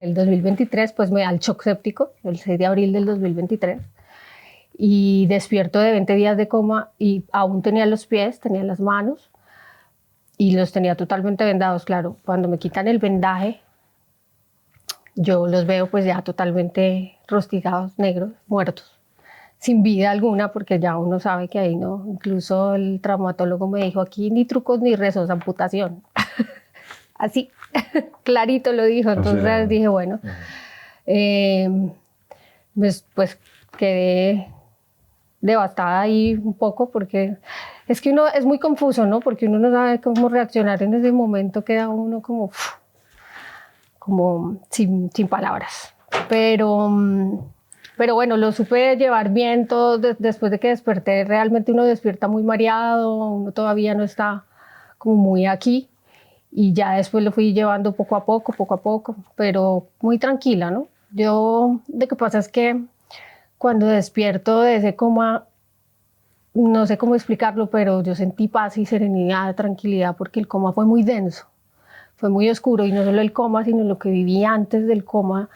El 2023 pues me da el shock séptico, el 6 de abril del 2023, y despierto de 20 días de coma y aún tenía los pies, tenía las manos y los tenía totalmente vendados. Claro, cuando me quitan el vendaje, yo los veo pues ya totalmente rostizados, negros, muertos, sin vida alguna, porque ya uno sabe que ahí no. Incluso el traumatólogo me dijo, aquí ni trucos ni rezos, amputación. Así, clarito lo dijo. Entonces dije, bueno, pues quedé devastada ahí un poco, porque es que uno es muy confuso, ¿no? Porque uno no sabe cómo reaccionar en ese momento, queda uno como sin palabras. Pero bueno, lo supe llevar bien todo. Después de que desperté, realmente uno despierta muy mareado, uno todavía no está como muy aquí, y ya después lo fui llevando poco a poco, pero muy tranquila, ¿no? Lo que pasa es que cuando despierto de ese coma, no sé cómo explicarlo, pero yo sentí paz y serenidad, tranquilidad, porque el coma fue muy denso, fue muy oscuro, y no solo el coma, sino lo que viví antes del coma.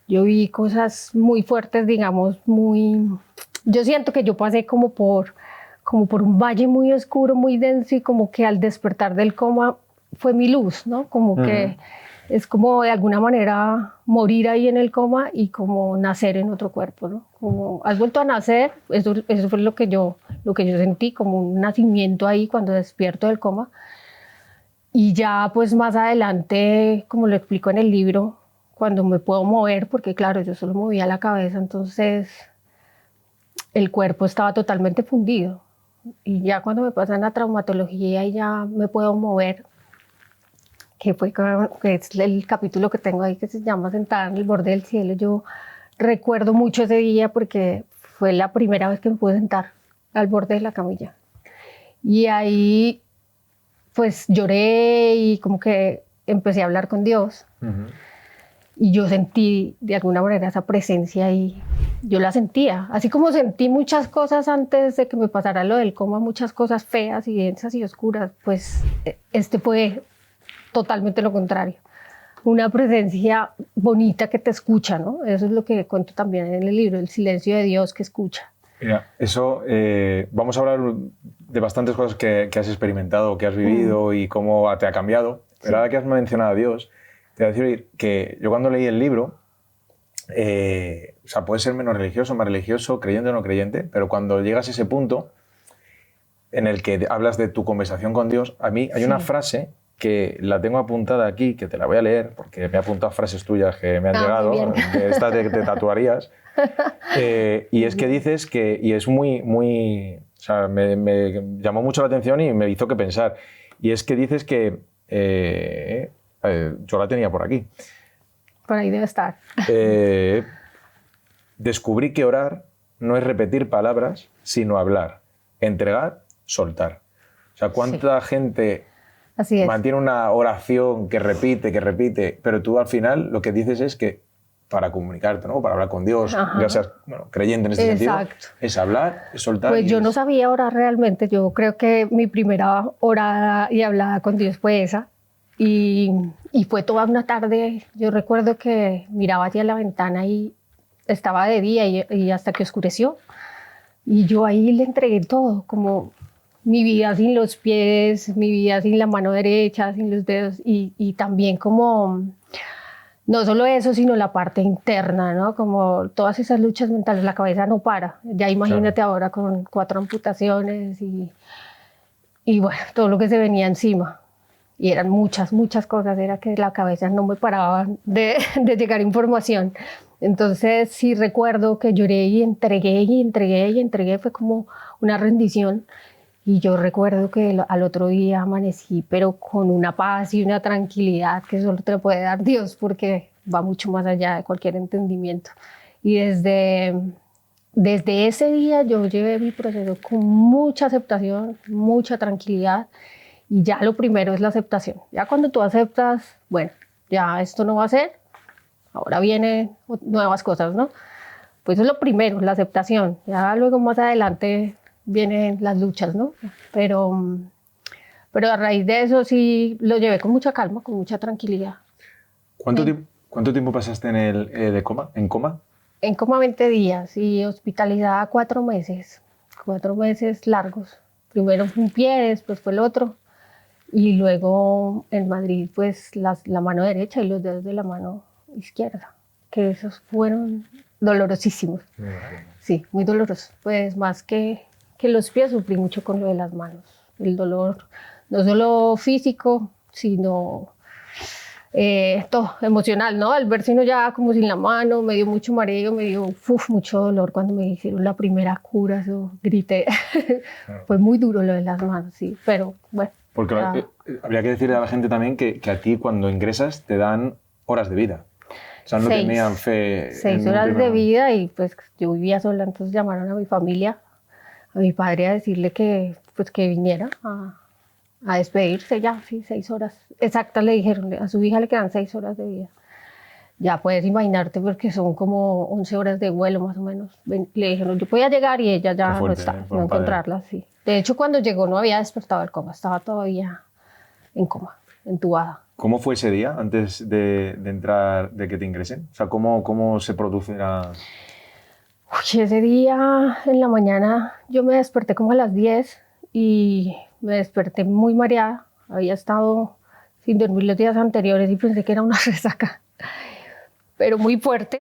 Yo vi cosas muy fuertes, digamos, yo siento que yo pasé como por un valle muy oscuro, muy denso, y como que al despertar del coma fue mi luz, ¿no? Como que es como de alguna manera morir ahí en el coma y como nacer en otro cuerpo, ¿no? Como has vuelto a nacer. Eso fue lo que yo sentí, como un nacimiento ahí cuando despierto del coma. Y ya pues más adelante, como lo explico en el libro, cuando me puedo mover, porque claro, yo solo movía la cabeza, entonces el cuerpo estaba totalmente fundido. Y ya cuando me pasan la traumatología y ya me puedo mover, que es el capítulo que tengo ahí que se llama Sentada en el borde del cielo. Yo recuerdo mucho ese día porque fue la primera vez que me pude sentar al borde de la camilla. Y ahí pues lloré y como que empecé a hablar con Dios. Y yo sentí de alguna manera esa presencia y yo la sentía. Así como sentí muchas cosas antes de que me pasara lo del coma, muchas cosas feas y densas y oscuras, pues este fue totalmente lo contrario. Una presencia bonita que te escucha, ¿no? Eso es lo que cuento también en el libro, el silencio de Dios que escucha. Mira, eso, vamos a hablar de bastantes cosas que has experimentado, que has vivido y cómo te ha cambiado. Pero ahora que has mencionado a Dios, te voy a decir que yo cuando leí el libro, o sea, puede ser menos religioso, más religioso, creyente o no creyente, pero cuando llegas a ese punto en el que hablas de tu conversación con Dios, a mí hay una frase que la tengo apuntada aquí, que te la voy a leer, porque me he apuntado frases tuyas que me han llegado, de estas te tatuarías. Y es que dices que, y es muy, o sea, me llamó mucho la atención y me hizo que pensar. Y es que dices que, yo la tenía por aquí. Por ahí debe estar. Descubrí que orar no es repetir palabras, sino hablar, entregar, soltar. O sea, ¿cuánta gente mantiene una oración que repite, pero tú al final lo que dices es que para comunicarte, ¿no? Para hablar con Dios, ya seas creyente en este sentido, es hablar, es soltar. Pues yo no sabía orar realmente. Yo creo que mi primera orada y hablada con Dios fue esa. Y fue toda una tarde. Yo recuerdo que miraba hacia la ventana y estaba de día y hasta que oscureció. Y yo ahí le entregué todo, como mi vida sin los pies, mi vida sin la mano derecha, sin los dedos, y también como no solo eso, sino la parte interna, ¿no? Como todas esas luchas mentales, la cabeza no para. Ya imagínate ahora con 4 amputaciones y bueno, todo lo que se venía encima. Y eran muchas cosas, era que la cabeza no me paraba de llegar información. Entonces sí recuerdo que lloré y entregué, fue como una rendición. Y yo recuerdo que al otro día amanecí, pero con una paz y una tranquilidad que solo te lo puede dar Dios, porque va mucho más allá de cualquier entendimiento. Y desde ese día yo llevé mi proceso con mucha aceptación, mucha tranquilidad. Y ya lo primero es la aceptación. Ya cuando tú aceptas, bueno, ya esto no va a ser, ahora vienen nuevas cosas, ¿no? Pues eso es lo primero, la aceptación. Ya luego más adelante vienen las luchas, ¿no? Pero a raíz de eso sí lo llevé con mucha calma, con mucha tranquilidad. ¿Cuánto ¿Cuánto tiempo pasaste en coma? En coma 20 días y hospitalizada 4 meses. 4 meses largos. Primero fue un pie, después fue el otro. Y luego en Madrid, pues la mano derecha y los dedos de la mano izquierda, que esos fueron dolorosísimos. Sí, muy dolorosos. Pues más que los pies, sufrí mucho con lo de las manos. El dolor, no solo físico, sino todo emocional, ¿no? Al verse uno ya como sin la mano, me dio mucho mareo, me dio mucho dolor cuando me hicieron la primera cura, eso grité. Claro. Fue muy duro lo de las manos, sí, pero bueno. Porque habría que decirle a la gente también que a ti cuando ingresas te dan horas de vida. O sea, no tenían fe. 6 horas de vida y pues yo vivía sola, entonces llamaron a mi familia, a mi padre a decirle que viniera a despedirse ya, sí, 6 horas. Exactas le dijeron, a su hija le quedan 6 horas de vida. Ya puedes imaginarte porque son como 11 horas de vuelo más o menos. Le dijeron, yo podía llegar y ella ya no está, no encontrarla, sí. De hecho, cuando llegó no había despertado del coma, estaba todavía en coma, entubada. ¿Cómo fue ese día antes de entrar, de que te ingresen? O sea, ¿cómo se produce la...? Ese día en la mañana yo me desperté como a las 10 y me desperté muy mareada. Había estado sin dormir los días anteriores y pensé que era una resaca, pero muy fuerte.